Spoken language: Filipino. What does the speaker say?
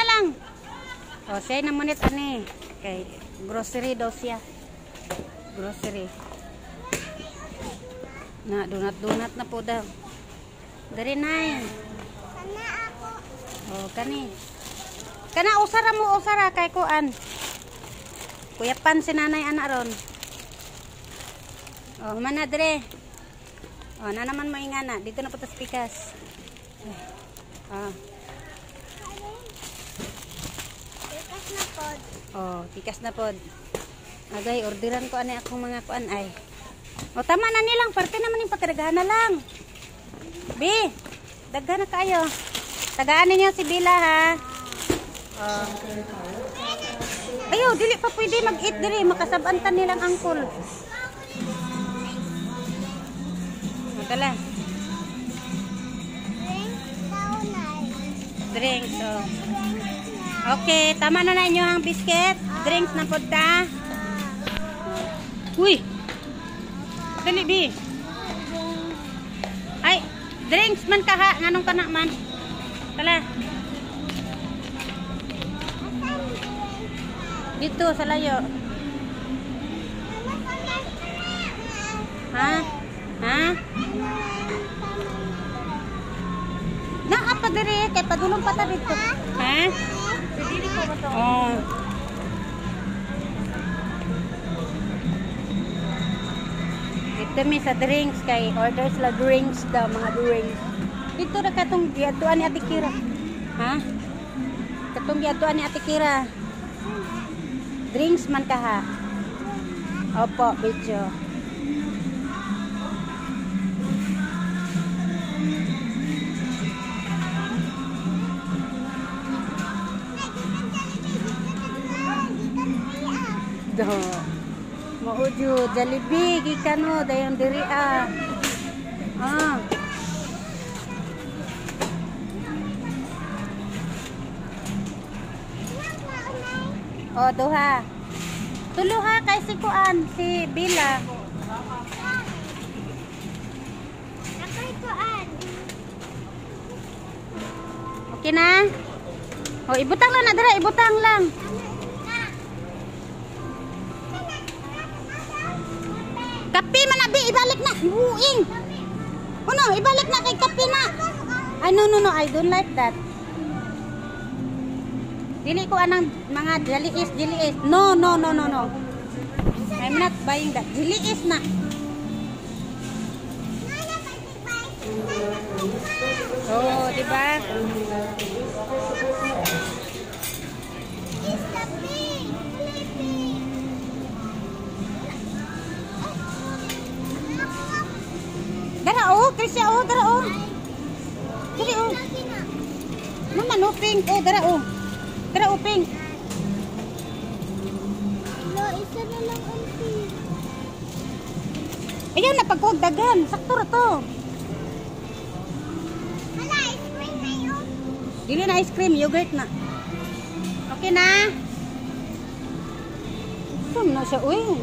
na lang. O, siya namunit ani. Kay grocery daw siya. Grocery. Na, donut na po daw. Dari nay. Kana ako. O, kani. Kana usara kay kuan. Kuyapan si nanay anak ron. O, mana dire. O, na naman mo ingana. Dito na po tas pikas. O. Tikas na pod. Oh, tikas na pod. Agay, orderan ko ani akong mga kuan ay. O, tama na nilang. Parte naman yung pagkaragahan na lang. Bi, daghan na kayo. Tagaan ninyo si Bila, ha? Oh. Ayaw, dili pa pwede mag-eat diri. Makasabantan nilang angkol. Magkala. Drinks daw na. Drinks, oh. Okay, tama na inyo ang biscuit. Drinks na pod ka. Uy! Dali, Bi. Ay, drinks man ka ha. Nganong ka na man. Kala. Dito, sa layo. Ha? Ha? Naapa diri. Kaya padulong pa ta dito. Ha? Oh. Dito mi sa drinks kay order sila drinks daw, mga drinks. Dito na katong giatuan ni Ate Kira. Ha? Katong giatuan ni Ate Kira. Drinks man ka ha? Opo, bitcho. Do. Mauju Jollibee gikan mo dayon diri ah. Ah. Oh, duha. Tuluha kay si kuan si Bila. Ako'y kuan. Okay na? Oh, ibutang lang na dira, ibutang lang. Kape man abi, ibalik na. Buing. Ano, ibalik na kay kape na. Ay, no, I don't like that. Dili ko anang mga jeliis. No. I'm not buying that. Jeliis na. Oh, diba? Dara oh, Krisya oh, dara oh. Dili oh. Naman oh, pink oh, dara oh. Dara oh, pink. Lo, isa na lang ang pink. Ayaw na pagkuwag dagan, sakto ra to. Hala, ice cream na yun. Dili na ice cream, yogurt na. Okay na? Saan na siya, uy?